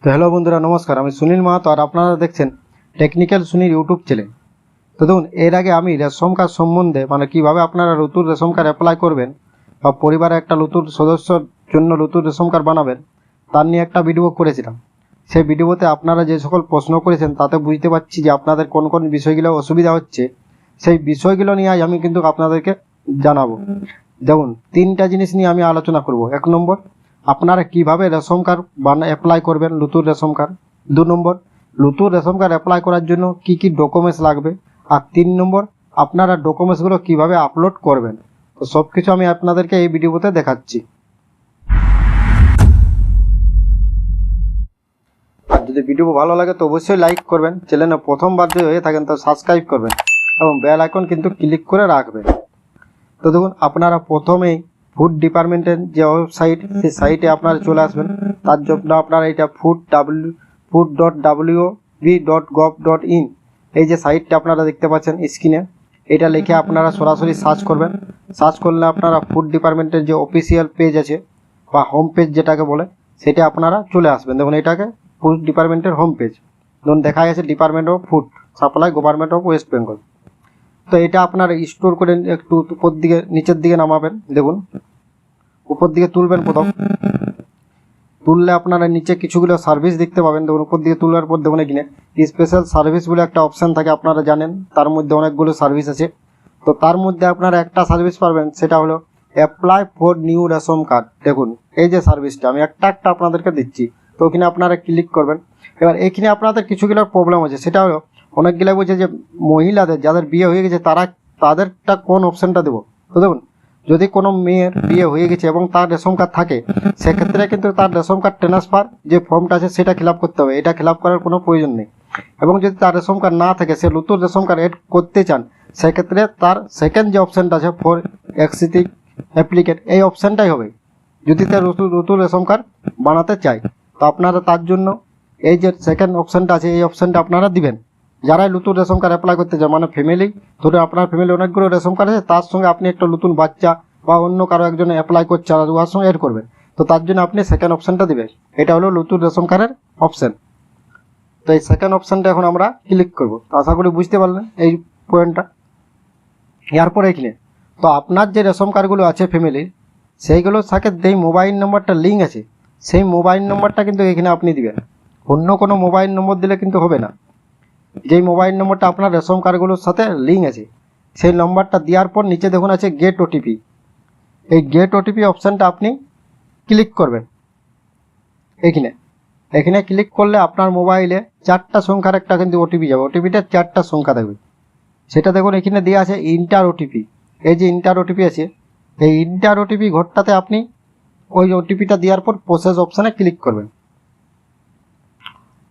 তো হ্যালো বন্ধুরা, নমস্কার। আমি সুনীল মাহাতো আর আপনারা দেখছেন টেকনিক্যাল সুনীল ইউটিউব চ্যানেল। তো দেখুন, এর আগে আমি রেশন কার্ড সম্বন্ধে কিভাবে আপনারা নতুন রেশন কার্ড অ্যাপ্লাই করবেন বা পরিবারে একটা নতুন সদস্যর জন্য নতুন রেশন কার্ড বানাবেন তার নিয়ে একটা ভিডিও করেছিলাম। সেই ভিডিওতে আপনারা যে সকল প্রশ্ন করেছেন তাতে বুঝতে পারছি যে আপনাদের কোন কোন বিষয়গুলো অসুবিধা হচ্ছে। সেই বিষয়গুলো নিয়ে আজ আমি কিন্তু আপনাদেরকে জানাবো। দেখুন, তিনটা জিনিস নিয়ে আমি আলোচনা করব। এক নম্বর, আপনারা কিভাবে রেশন কার্ড অ্যাপ্লাই করবেন নতুন রেশন কার্ড। দু নম্বর, নতুন রেশন কার্ড অ্যাপ্লাই করার জন্য কি কি ডকুমেন্টস লাগবে। আর তিন নম্বর, আপনারা ডকুমেন্টসগুলো কিভাবে আপলোড করবেন। তো সব কিছু আমি আপনাদেরকে এই ভিডিওতে দেখাচ্ছি। আর যদি ভিডিও ভালো লাগে তো অবশ্যই লাইক করবেন, চ্যানেলে প্রথমবার যদি হয়ে থাকেন তো সাবস্ক্রাইব করবেন এবং বেল আইকন কিন্তু ক্লিক করে রাখবেন। তো দেখুন, আপনারা প্রথমেই ফুড ডিপার্টমেন্টের যে ওয়েবসাইট, সেই সাইটে আপনারা চলে আসবেন। তার জন্য আপনারা এটা food.wb.gov.in এই যে সাইটটা আপনারা দেখতে পাচ্ছেন স্ক্রিনে, এটা লিখে আপনারা সরাসরি সার্চ করবেন। সার্চ করলে আপনারা ফুড ডিপার্টমেন্টের যে অফিসিয়াল পেজ আছে বা হোম পেজ যেটাকে বলে, সেটা আপনারা চলে আসবেন। দেখুন, এটাকে ফুড ডিপার্টমেন্টের হোম পেজ। ধরুন দেখা গেছে department of food supply, government of West Bengal. তো এটা আপনারা স্টোর করে একটু উপর দিকে নিচের দিকে নামাবেন। দেখুন, উপর দিকে তুলবেন। প্রথম তুললে আপনারা নিচে কিছুগুলো সার্ভিস দেখতে পাবেন। দেখুন, উপর দিকে তোলার পর দেখুন এখানে স্পেশাল সার্ভিস বলে একটা অপশান থাকে, আপনারা জানেন। তার মধ্যে অনেকগুলো সার্ভিস আছে। তো তার মধ্যে আপনারা একটা সার্ভিস পাবেন, সেটা হলো apply for new ration card. দেখুন, এই যে সার্ভিসটা আমি একটা আপনাদেরকে দিচ্ছি। তো ওখানে আপনারা ক্লিক করবেন। এবার এখানে আপনাদের কিছুগুলো প্রবলেম আছে, সেটা হলো অনেকগুলো বলছে যে মহিলাদের যাদের বিয়ে হয়ে গেছে তাদেরটা কোন অপশানটা দেবো। তো দেখুন, যদি কোনো মেয়ের বিয়ে হয়ে গেছে এবং তার রেশন কার্ড থাকে, সেক্ষেত্রে কিন্তু তার রেশন কার্ড ট্রান্সফার যে ফর্মটা আছে সেটা ফিল আপ করতে হবে। এটা ফিল আপ করার কোনো প্রয়োজন নেই। এবং যদি তার রেশন কার্ড না থাকে, সে নতুন রেশন কার্ড এড করতে চান, সেক্ষেত্রে তার সেকেন্ড যে অপশানটা আছে ফর এক্সিস্টিং অ্যাপ্লিকেন্ট, এই অপশানটাই হবে যদি তার নতুন রেশন কার্ড বানাতে চায়। তো আপনারা তার জন্য এই যে সেকেন্ড অপশানটা আছে, এই অপশানটা আপনারা দিবেন। যারাই নতুন রেশন কার্ড অ্যাপ্লাই করতে চান, ফ্যামিলি, ধরুন আপনার ফ্যামিলি অনেকগুলো রেশন কার্ড আছে, তার সঙ্গে আপনি একটা নতুন বাচ্চা বা অন্য কারো একজন অ্যাপ্লাই করছে আর ওর সঙ্গে এড করবেন। তো তার জন্য আপনি সেকেন্ড অপশানটা দিবেন। এটা হলো নতুন রেশন কার্ডের অপশান। তো এই সেকেন্ড অপশানটা এখন আমরা ক্লিক করব। তো আশা করি বুঝতে পারলেন এই পয়েন্টটা। এরপর এখানে তো আপনার যে রেশন কার্ডগুলো আছে ফ্যামিলির, সেইগুলোর সাথে যেই মোবাইল নম্বরটা লিঙ্ক আছে, সেই মোবাইল নম্বরটা কিন্তু এখানে আপনি দিবেন। অন্য কোনো মোবাইল নম্বর দিলে কিন্তু হবে না। যেই মোবাইল নম্বরটা আপনার রেশন কার্ডগুলোর সাথে লিঙ্ক আছে, সেই নম্বরটা দেওয়ার পর নিচে দেখুন আছে গেট ওটিপি। এই গেট ওটিপি অপশানটা আপনি ক্লিক করবেন। এখানে ক্লিক করলে আপনার মোবাইলে 4টা সংখ্যার একটা কিন্তু ওটিপি যাবে। ওটিপিটা 4টা সংখ্যা দেবে। সেটা দেখুন এখানে দেওয়া আছে ইন্টার ওটিপি। এই যে ইন্টার ওটিপি আছে, এই ইন্টার ওটিপি ঘরটাতে আপনি ওই ওটিপিটা দেওয়ার পর প্রসেস অপশানে ক্লিক করবেন।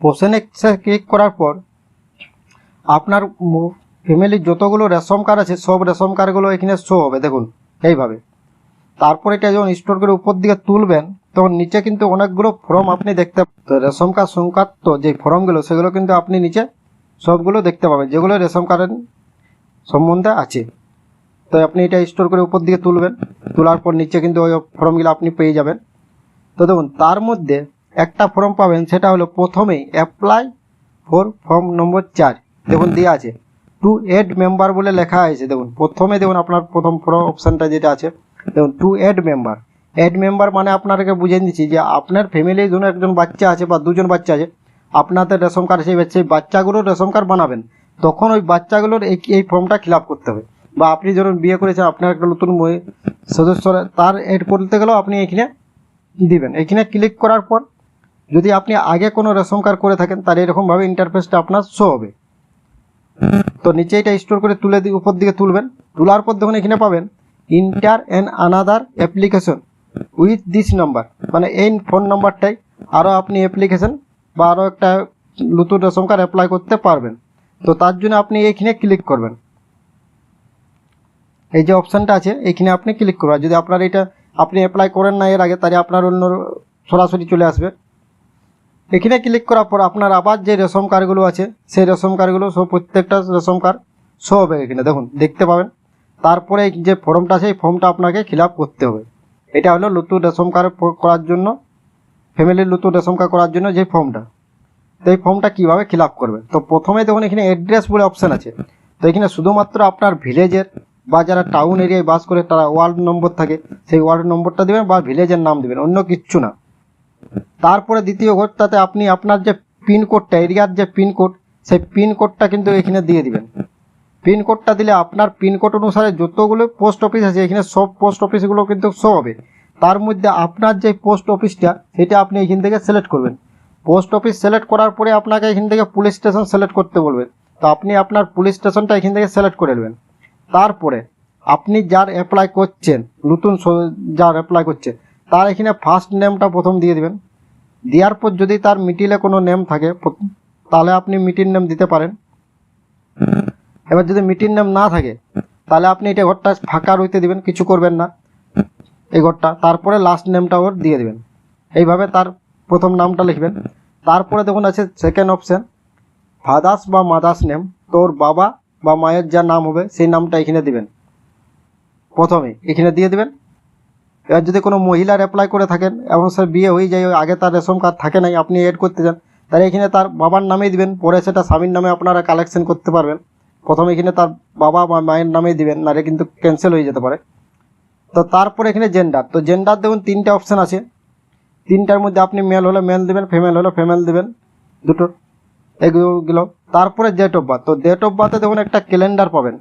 প্রসেসে ক্লিক করার পর আপনার ফ্যামিলির যতগুলো রেশন কার্ড আছে সব রেশন কার্ডগুলো এখানে শো হবে। দেখুন এইভাবে। তারপর এটা যখন স্টোর করে উপর দিকে তুলবেন, তখন নিচে কিন্তু অনেকগুলো ফর্ম আপনি দেখতে পাবেন। তো রেশন কার্ড সংক্রান্ত যে ফর্মগুলো, সেগুলো কিন্তু আপনি নিচে সবগুলো দেখতে পাবেন, যেগুলো রেশন কার্ডের সম্বন্ধে আছে। তো আপনি এটা স্টোর করে উপর দিকে তুলবেন। তোলার পর নিচে কিন্তু ওই ফর্মগুলো আপনি পেয়ে যাবেন। তো দেখুন, তার মধ্যে একটা ফর্ম পাবেন, সেটা হলো প্রথমেই অ্যাপ্লাই ফর ফর্ম নম্বর 4। দেখুন দেওয়া আছে টু এড মেম্বার বলে লেখা আছে। দেখুন প্রথমে দেখুন আপনার প্রথম অপশানটা যেটা আছে, দেখুন to add member. Add member মানে আপনাকে বুঝিয়ে দিচ্ছি যে আপনার ফ্যামিলির জন্য একজন বাচ্চা আছে বা দুজন বাচ্চা আছে, আপনাদের রেশন কার্ড সেই বাচ্চাগুলোর রেশন কার্ড বানাবেন, তখন ওই বাচ্চাগুলোর এই ফর্মটা ফিল আপ করতে হবে। বা আপনি যখন বিয়ে করেছেন, আপনার একটা নতুন সদস্য, তার এড করতে গেলেও আপনি এখানে দিবেন। এখানে ক্লিক করার পর যদি আপনি আগে কোনো রেশন কার্ড করে থাকেন, তার এরকমভাবে ইন্টারফেসটা আপনার শো হবে। তো নিচে এটা স্টোর করে তুলে উপর দিকে তুলবেন। তোলার পর দেখুন এখানে পাবেন inter and another application with this number, মানে এই ফোন নাম্বারটাই আরও আপনি অ্যাপ্লিকেশন বা আরও একটা নতুন রেশন কার্ড অ্যাপ্লাই করতে পারবেন। তো তার জন্য আপনি এইখানে ক্লিক করবেন। এই যে অপশানটা আছে এইখানে আপনি ক্লিক করবেন। যদি আপনার এটা আপনি অ্যাপ্লাই করেন না এর আগে, তাহলে আপনার অন্য সরাসরি চলে আসবে। এখানে ক্লিক করার পর আপনার আবার যে রেশন কার্ডগুলো আছে, সেই রেশন কার্ডগুলো সব প্রত্যেকটা রেশন কার্ড শো হবে এখানে। দেখুন দেখতে পাবেন। তারপরে যে ফর্মটা আছে, এই ফর্মটা আপনাকে ফিল আপ করতে হবে। এটা হলো নতুন রেশন কার্ড করার জন্য ফ্যামিলির নতুন রেশন কার্ড করার জন্য যে ফর্মটা, তো এই ফর্মটা কীভাবে ফিল আপ করবেন। তো প্রথমে দেখুন এখানে অ্যাড্রেস বলে অপশান আছে। তো এখানে শুধুমাত্র আপনার ভিলেজের বা যারা টাউন এরিয়ায় বাস করে তারা ওয়ার্ড নম্বর থাকে, সেই ওয়ার্ড নম্বরটা দেবেন বা ভিলেজের নাম দেবেন, অন্য কিচ্ছু না। তারপরে দ্বিতীয় ঘরটাতে আপনি আপনার যে পিনকোডটা, এরিয়ার যে পিনকোড, সেই পিনকোডটা কিন্তু এখানে দিয়ে দিবেন। পিনকোডটা দিলে আপনার পিনকোড অনুসারে যতগুলো পোস্ট অফিস আছে এখানে সব পোস্ট অফিসগুলো কিন্তু শো হবে। তার মধ্যে আপনার যে পোস্ট অফিসটা সেটা আপনি এখান থেকে সিলেক্ট করবেন। পোস্ট অফিস সিলেক্ট করার পরে আপনাকে এখান থেকে পুলিশ স্টেশন সিলেক্ট করতে বলবেন। তো আপনি আপনার পুলিশ স্টেশনটা এখান থেকে সিলেক্ট করে নেবেন। তারপরে আপনি যার অ্যাপ্লাই করছেন, নতুন যার অ্যাপ্লাই করছেন, তার এখানে ফার্স্ট নেমটা প্রথম দিয়ে দেবেন। দেওয়ার পর যদি তার মিডিলে কোনো নেম থাকে তাহলে আপনি মিডিল নেম দিতে পারেন। এবার যদি মিডিল নেম না থাকে তাহলে আপনি এটা ঘরটা ফাঁকা রইতে দিবেন, কিছু করবেন না এই ঘরটা। তারপরে লাস্ট নেমটা ওর দিয়ে দিবেন। এইভাবে তার প্রথম নামটা লিখবেন। তারপরে দেখুন আছে সেকেন্ড অপশান, ফাদার্স বা মাদার্স নেম। তো ওর বাবা বা মায়ের যা নাম হবে সেই নামটা এখানে দিবেন, প্রথমে এখানে দিয়ে দেবেন। এবার যদি কোনো মহিলার অ্যাপ্লাই করে থাকেন এবং সে বিয়ে হয়ে যায়, আগে তার রেশন কার্ড থাকে নাই, আপনি এড করতে চান, তাহলে এখানে তার বাবার নামেই দিবেন। পরে সেটা স্বামীর নামে আপনারা কালেকশন করতে পারবেন। প্রথমে এখানে তার বাবা বা মায়ের নামেই দিবেন, নাহলে কিন্তু ক্যান্সেল হয়ে যেতে পারে। তো তারপরে এখানে জেন্ডার। তো জেন্ডার দেখুন তিনটে অপশান আছে। তিনটার মধ্যে আপনি মেল হলে মেল দেবেন, ফিমেল হলে ফিমেল দেবেন, দুটো এগুলো। তারপরে ডেট অফ বার্থ। তো ডেট অফ বার্থে দেখুন একটা ক্যালেন্ডার পাবেন।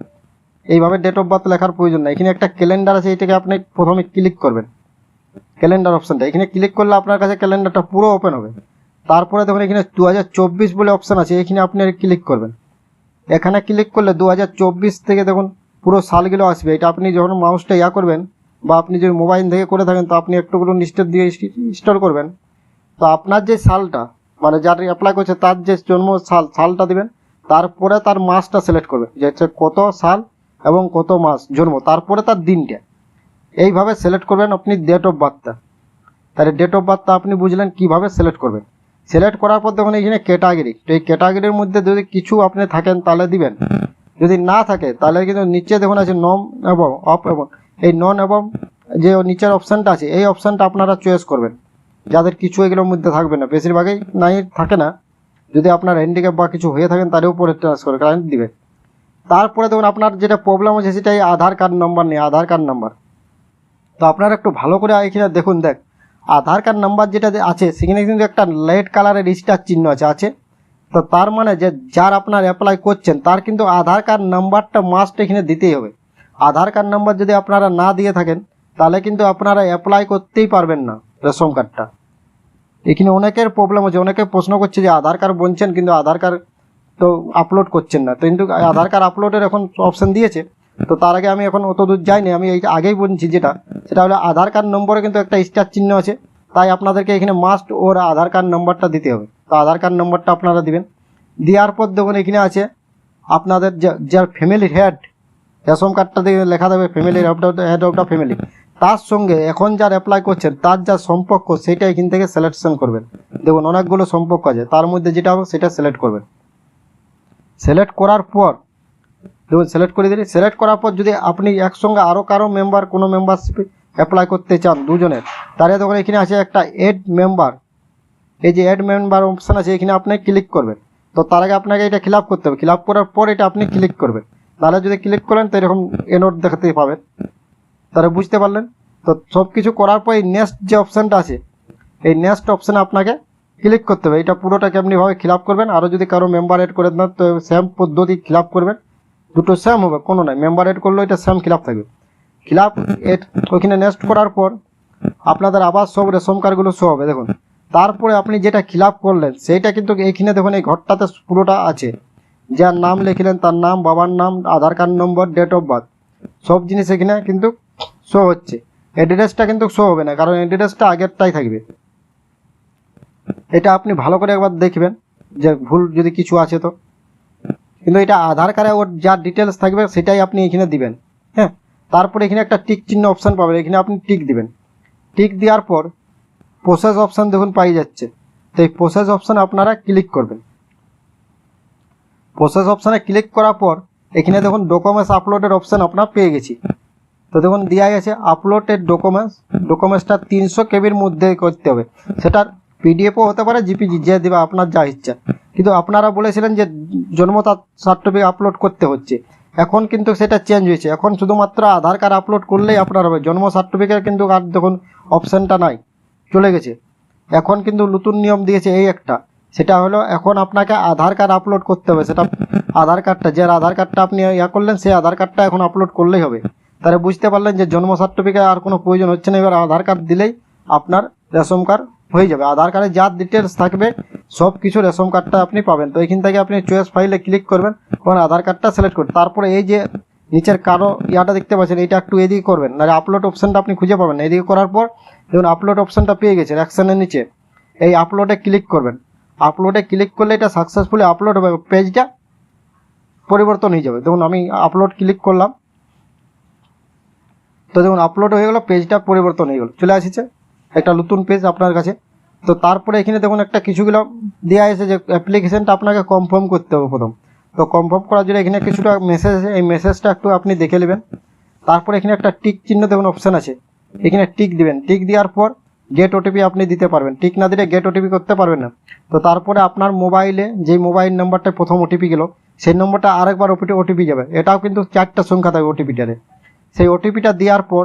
এইভাবে ডেট অফ বার্থ লেখার প্রয়োজন নাই, এখানে একটা ক্যালেন্ডার আছে, এটাকে আপনি প্রথমে ক্লিক করবেন। ক্যালেন্ডার অপশানটা এখানে ক্লিক করলে আপনার কাছে ক্যালেন্ডারটা পুরো ওপেন হবে। তারপরে দেখুন এখানে 2024 বলে অপশান আছে, এখানে আপনি ক্লিক করবেন। এখানে ক্লিক করলে 2024 থেকে দেখুন পুরো সালগুলো আসবে। এটা আপনি যখন মাউসটা করবেন বা আপনি যদি মোবাইল থেকে করে থাকেন তো আপনি একটুগুলো নিশ্চিত দিয়ে ইনস্টল করবেন। তো আপনার যে সালটা, মানে যার অ্যাপ্লাই করছে তার যে জন্ম সালটা দিবেন। তারপরে তার মাসটা সিলেক্ট করবেন, যে হচ্ছে কত সাল এবং কত মাস জন্ম, তারপরে তার দিনটা। এইভাবে সিলেক্ট করবেন আপনি ডেট অফ বার্থটা। তাহলে ডেট অফ বার্থটা আপনি বুঝলেন কীভাবে সিলেক্ট করবেন। সিলেক্ট করার পর দেখুন এখানে ক্যাটাগরি। তো এই ক্যাটাগরির মধ্যে যদি কিছু আপনি থাকেন তাহলে দিবেন, যদি না থাকে তাহলে কিন্তু নিচে দেখুন আছে নন এবং অফ, এবং এই নন এবং যে নিচের অপশানটা আছে এই অপশানটা আপনারা চয়েস করবেন। যাদের কিছু এগুলোর মধ্যে থাকবে না, বেশিরভাগই নাই থাকে না, যদি আপনার হ্যান্ডিক্যাপ বা কিছু হয়ে থাকেন তার উপরে ট্রান্সফার কারেন্ট দিবে। তারপরে দেখুন আপনার যেটা প্রবলেম আছে সেটাই আধার কার্ড নাম্বার নেই, আধার কার্ড নাম্বার। তো আপনারা একটু ভালো করে এখানে দেখুন, আধার কার্ড নাম্বার যেটা আছে সেখানে কিন্তু একটা রেড কালারের স্টার চিহ্ন আছে। তো তার মানে যে যার আপনার অ্যাপ্লাই করছেন তার কিন্তু আধার কার্ড নাম্বারটা মাস্ট এখানে দিতেই হবে। আধার কার্ড নাম্বার যদি আপনারা না দিয়ে থাকেন তাহলে কিন্তু আপনারা অ্যাপ্লাই করতেই পারবেন না রেশন কার্ডটা। এখানে অনেকের প্রবলেম হচ্ছে, অনেকে প্রশ্ন করছে যে আধার কার্ড বলছেন কিন্তু আধার কার্ড তো আপলোড করছেন না। তো কিন্তু আধার কার্ড আপলোডের এখন অপশান দিয়েছে। তো তার আগে আমি এখন অত দূর যাইনি, আমি এইটা আগেই বলছি সেটা হলো আধার কার্ড নম্বরে কিন্তু একটা স্টার চিহ্ন আছে, তাই আপনাদেরকে এখানে মাস্ট ওর আধার কার্ড নম্বরটা দিতে হবে। তো আধার কার্ড নম্বরটা আপনারা দিবেন। দেওয়ার পর দেখুন এখানে আছে আপনাদের যার ফ্যামিলির হেড, রেশন কার্ডটা দিয়ে লেখা দেবে ফ্যামিলির হেড অফ দ্য ফ্যামিলি, তার সঙ্গে এখন যার অ্যাপ্লাই করছেন তার যা সম্পর্ক সেটা এখান থেকে সিলেকশন করবেন। দেখুন অনেকগুলো সম্পর্ক আছে, তার মধ্যে যেটা হবে সেটা সিলেক্ট করবেন। সিলেক্ট করার পর দেখুন সিলেক্ট করে দিলে, সিলেক্ট করার পর যদি আপনি একসঙ্গে আরও কারো মেম্বার কোনো মেম্বারশিপে অ্যাপ্লাই করতে চান দুজনের, তাহলে তখন এখানে আছে একটা এড মেম্বার। এই যে এড মেম্বার অপশান আছে এখানে আপনি ক্লিক করবেন। তো তার আগে আপনাকে এটা ফিল আপ করতে হবে, ফিল আপ করার পর এটা আপনি ক্লিক করবেন। তাহলে যদি ক্লিক করেন তো এরকম এনোট দেখাতে পাবেন, তাহলে বুঝতে পারলেন। তো সব কিছু করার পর এই নেক্সট যে অপশানটা আছে এই নেক্সট অপশানে আপনাকে ক্লিক করতে হবে। এটা পুরোটাকে আপনিভাবে ফিল আপ করবেন। আরও যদি কারো মেম্বার এড করে দেন তো সেম পদ্ধতি ফিল আপ করবেন, দুটো সেম হবে, কোনো নয়। মেম্বার এড করলেও এটা সেম ফিল আপ থাকবে। ফিল আপ এড ওইখানে নেক্সট করার পর আপনাদের আবার সব রেশন কার্ডগুলো শো হবে। দেখুন তারপরে আপনি যেটা ফিল আপ করলেন সেইটা কিন্তু এইখানে দেখুন এই ঘরটাতে পুরোটা আছে। যার নাম লিখলেন তার নাম, বাবার নাম, Aadhaar card number, date of birth, সব জিনিস এখানে কিন্তু শো হচ্ছে। অ্যাড্রেসটা কিন্তু শো হবে না, কারণ অ্যাড্রেসটা আগেরটাই থাকবে। এটা আপনি ভালো করে একবার দেখবেন যে ভুল যদি কিছু আছে তো। কিন্তু এটা আধার কার্ডে ওর যা ডিটেলস থাকবে সেটাই আপনি এখানে দিবেন। হ্যাঁ, তারপরে এখানে একটা টিক চিহ্ন অপশান পাবেন, এখানে আপনি টিক দিবেন। টিক দেওয়ার পর প্রসেস অপশান দেখুন পাই যাচ্ছে। তো এই প্রসেস অপশানে আপনারা ক্লিক করবেন। প্রসেস অপশানে ক্লিক করার পর এখানে দেখুন ডকুমেন্টস আপলোডের অপশান আপনার পেয়ে গেছি। তো দেখুন দেওয়া আছে আপলোডেড ডকুমেন্টসটা 300 কেবির মধ্যে করতে হবে। সেটার পিডিএফও হতে পারে, জিপিজি, যে দেবে আপনার যা ইচ্ছা। কিন্তু আপনারা বলেছিলেন যে জন্ম সার্টিফিকেট আপলোড করতে হচ্ছে, এখন কিন্তু সেটা চেঞ্জ হয়েছে। এখন শুধুমাত্র আধার কার্ড আপলোড করলেই আপনার হবে, জন্ম সার্টিফিকেট কিন্তু আর দেখুন অপশানটা নাই, চলে গেছে। এখন কিন্তু নতুন নিয়ম দিয়েছে এই একটা, সেটা হলো এখন আপনাকে আধার কার্ড আপলোড করতে হবে। সেটা আধার কার্ডটা, যে আধার কার্ডটা আপনি করলেন, সেই আধার কার্ডটা এখন আপলোড করলেই হবে। তাহলে বুঝতে পারলেন যে জন্ম সার্টিফিকেট আর কোনো প্রয়োজন হচ্ছে না, এবার আধার কার্ড দিলেই আপনার রেশন কার্ড হয়ে যাবে। আধার কার্ডে যা ডিটেলস থাকবে সব কিছু রেশন কার্ডটা আপনি পাবেন। তো এখান থেকে আপনি চয়েস ফাইলে ক্লিক করবেন, এবং আধার কার্ডটা সিলেক্ট করবেন। তারপরে এই যে নিচের কারো ইয়াটা দেখতে পাচ্ছেন, এটা একটু এদিকে করবেন, নাহলে আপলোড অপশানটা আপনি খুঁজে পাবেন না। এদিকে করার পর দেখুন আপলোড অপশানটা পেয়ে গেছেন অ্যাকশনের নিচে, এই আপলোডে ক্লিক করবেন। আপলোডে ক্লিক করলে এটা সাকসেসফুলি আপলোড হবে, পেজটা পরিবর্তন হয়ে যাবে। দেখুন আমি আপলোড ক্লিক করলাম, তো দেখুন আপলোড হয়ে গেল, পেজটা পরিবর্তন হয়ে গেল, চলে আসছে একটা নতুন পেজ আপনার কাছে। তো তারপরে এখানে দেখুন একটা কিছুগুলো দেওয়া আছে যে অ্যাপ্লিকেশনটা আপনাকে কনফার্ম করতে হবে প্রথম। তো কনফার্ম করার জন্য এখানে কিছুটা মেসেজ আছে, এই মেসেজটা একটু আপনি দেখে নেবেন। তারপরে এখানে একটা টিক চিহ্ন দেখুন অপশান আছে, এখানে টিক দিবেন। টিক দেওয়ার পর গেট ওটিপি আপনি দিতে পারবেন, টিক না দিলে গেট ওটিপি করতে পারবেন না। তো তারপরে আপনার মোবাইলে যেই মোবাইল নাম্বারটা প্রথম ওটিপি গেল, সেই নম্বরটা আরেকবার ওটিপি যাবে। এটাও কিন্তু 4টা সংখ্যা থাকবে ওটিপিটারে। সেই ওটিপিটা দেওয়ার পর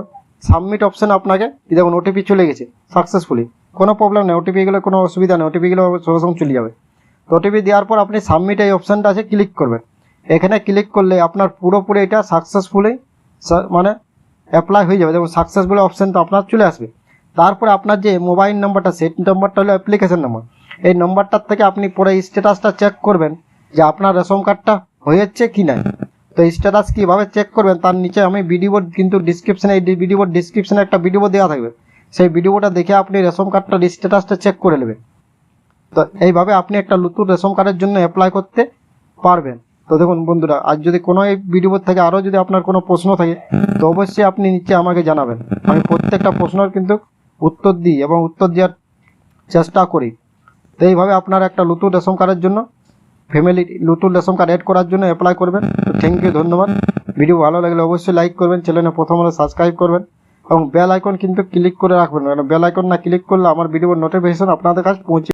সাবমিট অপশান আপনাকে দেখুন ওটিপি চলে গেছে সাকসেসফুলি, কোনো প্রবলেম নেই। ওটিপি গেলে কোনো অসুবিধা নেই, ওটিপি গেলে সঙ্গে সঙ্গে চলে যাবে। তো ওটিপি দেওয়ার পর আপনি সাবমিট এই অপশানটা আছে ক্লিক করবেন। এখানে ক্লিক করলে আপনার পুরোপুরি এটা সাকসেসফুলি মানে অ্যাপ্লাই হয়ে যাবে, যেমন সাকসেসফুল অপশানটা আপনার চলে আসবে। তারপরে আপনার যে মোবাইল নাম্বারটা, সেই নাম্বারটা হলো অ্যাপ্লিকেশন নাম্বার। এই নাম্বারটার থেকে আপনি পরে স্ট্যাটাসটা চেক করবেন যে আপনার রেশন কার্ডটা হয়েছে কি না। তো স্ট্যাটাস কীভাবে চেক করবেন তার নিচে আমি ভিডিও কিন্তু ডিসক্রিপশানে, এই ভিডিও ডিসক্রিপশানে একটা ভিডিও দেওয়া থাকবে, সেই ভিডিওটা দেখে আপনি রেশন কার্ডটার স্ট্যাটাসটা চেক করে নেবেন। তো এইভাবে আপনি একটা নতুন রেশন কার্ডের জন্য অ্যাপ্লাই করতে পারবেন। তো দেখুন বন্ধুরা, আজ যদি কোনো এই ভিডিও থেকে আরও যদি আপনার কোনো প্রশ্ন থাকে, তো অবশ্যই আপনি নিচে আমাকে জানাবেন। আমি প্রত্যেকটা প্রশ্নের কিন্তু উত্তর দিই এবং উত্তর দেওয়ার চেষ্টা করি। তো এইভাবে আপনার একটা নতুন রেশন কার্ডের জন্য, ফ্যামিলি নতুন রেশন কার্ড অ্যাড করার জন্য অ্যাপ্লাই করবেন। তো থ্যাংক ইউ, ধন্যবাদ। ভিডিও ভালো লাগলে অবশ্যই লাইক করবেন, চ্যানেলে প্রথম হলে সাবস্ক্রাইব করবেন, এবং বেল আইকন কিন্তু ক্লিক করে রাখবেন, কারণ বেল আইকন না ক্লিক করলে আমার ভিডিওর নোটিফিকেশন আপনাদের কাছে পৌঁছে